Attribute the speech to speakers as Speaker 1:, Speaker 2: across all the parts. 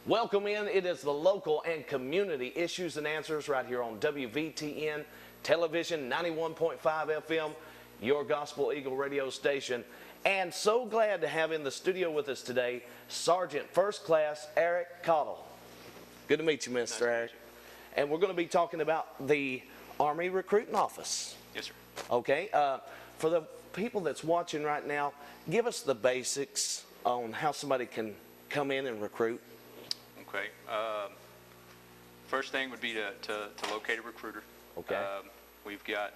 Speaker 1: Welcome in. It is the local and community issues and answers right here on WVTN Television 91.5 FM, your Gospel Eagle radio station. And so glad to have in the studio with us today, Sergeant First Class Eric Cottle. Good to meet you, Mr. Eric. And we're going to be talking about the Army Recruiting Office.
Speaker 2: Yes, sir.
Speaker 1: Okay. For the people that's watching right now, give us the basics on how somebody can come in and recruit.
Speaker 2: Okay. First thing would be to locate a recruiter.
Speaker 1: Okay.
Speaker 2: We've got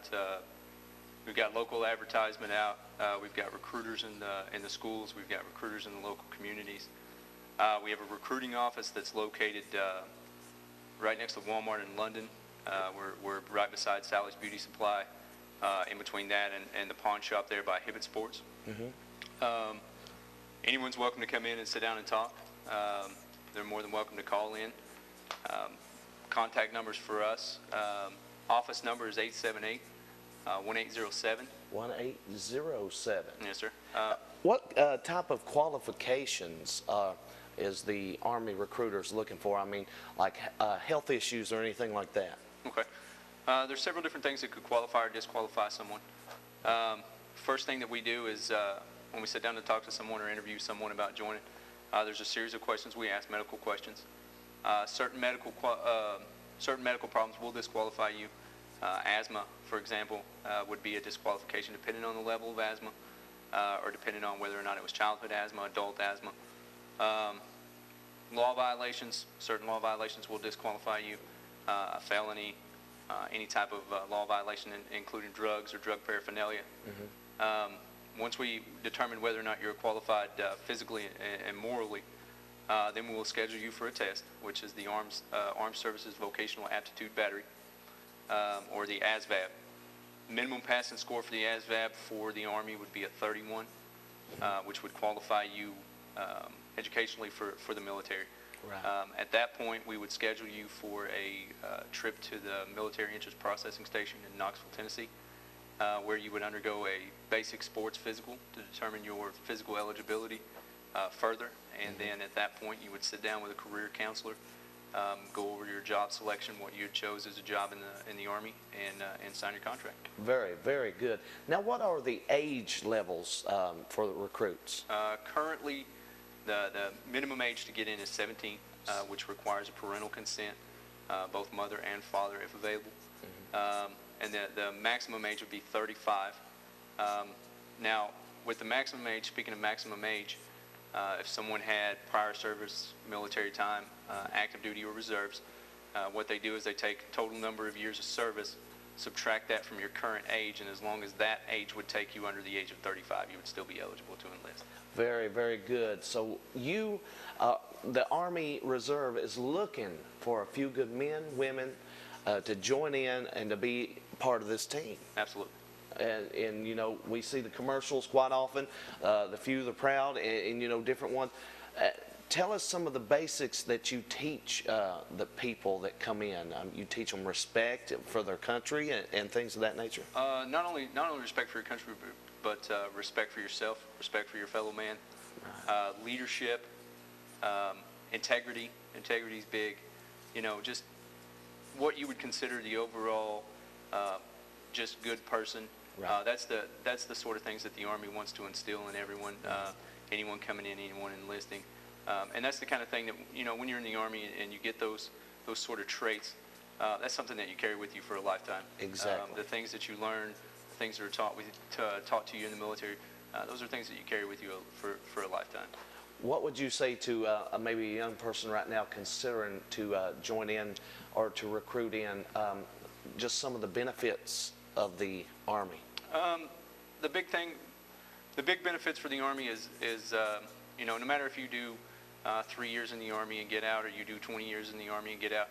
Speaker 2: local advertisement out. We've got recruiters in the schools. We've got recruiters in the local communities. We have a recruiting office that's located right next to Walmart in London. We're right beside Sally's Beauty Supply, in between that and the pawn shop there by Hibbett Sports. Mm-hmm. Anyone's welcome to come in and sit down and talk. They're more than welcome to call in. Contact numbers for us. Office number is 878-1807.
Speaker 1: 1807.
Speaker 2: Yes, sir.
Speaker 1: What type of qualifications is the Army recruiters looking for? I mean, like health issues or anything like that?
Speaker 2: Okay. There's several different things that could qualify or disqualify someone. First thing that we do is when we sit down to talk to someone or interview someone about joining, there's a series of questions we ask, medical questions. Certain medical problems will disqualify you. Asthma, for example, would be a disqualification depending on the level of asthma or depending on whether or not it was childhood asthma, adult asthma. Law violations, certain law violations will disqualify you. A felony, any type of law violation, including drugs or drug paraphernalia. Mm-hmm. Once we determine whether or not you're qualified physically and morally, then we will schedule you for a test, which is the Armed Services Vocational Aptitude Battery, or the ASVAB. Minimum passing score for the ASVAB for the Army would be a 31, which would qualify you educationally for the military. Right. At that point, we would schedule you for a trip to the Military Interest Processing Station in Knoxville, Tennessee, where you would undergo a basic sports physical to determine your physical eligibility further. And then at that point, you would sit down with a career counselor, go over your job selection, what you chose as a job in the Army, and sign your contract.
Speaker 1: Very, very good. Now, what are the age levels for the recruits?
Speaker 2: Currently, the minimum age to get in is 17, which requires a parental consent, both mother and father if available. Mm-hmm. And the maximum age would be 35. Now, with the maximum age, speaking of maximum age, if someone had prior service, military time, active duty or reserves, what they do is they take total number of years of service, subtract that from your current age, and as long as that age would take you under the age of 35, you would still be eligible to enlist.
Speaker 1: Very, very good. So you, the Army Reserve is looking for a few good men, women, to join in and to be part of this team.
Speaker 2: Absolutely.
Speaker 1: And you know, we see the commercials quite often, the Few, the Proud, and you know, different ones. Tell us some of the basics that you teach the people that come in. You teach them respect for their country and things of that nature.
Speaker 2: Not only respect for your country, but respect for yourself, respect for your fellow man, right. Leadership, integrity. Integrity is big. You know, just what you would consider the overall just good person. Right. That's the sort of things that the Army wants to instill in everyone, anyone coming in, anyone enlisting. And that's the kind of thing that, you know, when you're in the Army and you get those sort of traits, that's something that you carry with you for a lifetime.
Speaker 1: Exactly.
Speaker 2: The things that you learn, the things that are taught to you in the military, those are things that you carry with you for a lifetime.
Speaker 1: What would you say to maybe a young person right now considering to join in or to recruit in, just some of the benefits of the Army?
Speaker 2: The big benefits for the Army is you know, no matter if you do 3 years in the Army and get out, or you do 20 years in the Army and get out,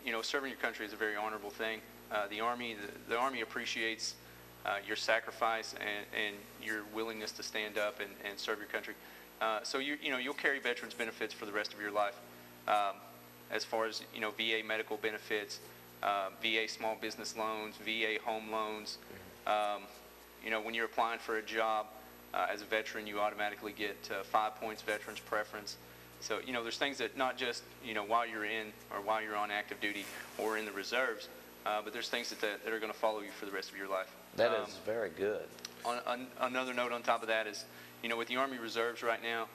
Speaker 2: you know, serving your country is a very honorable thing. The Army appreciates your sacrifice and your willingness to stand up and serve your country. So you'll carry veterans benefits for the rest of your life. As far as, you know, VA medical benefits, VA small business loans, VA home loans. You know, when you're applying for a job as a veteran, you automatically get 5 points veterans preference. So, you know, there's things that not just, you know, while you're in or while you're on active duty or in the reserves, but there's things that are going to follow you for the rest of your life.
Speaker 1: That is very good.
Speaker 2: Another note on top of that is, you know, with the Army Reserves right now,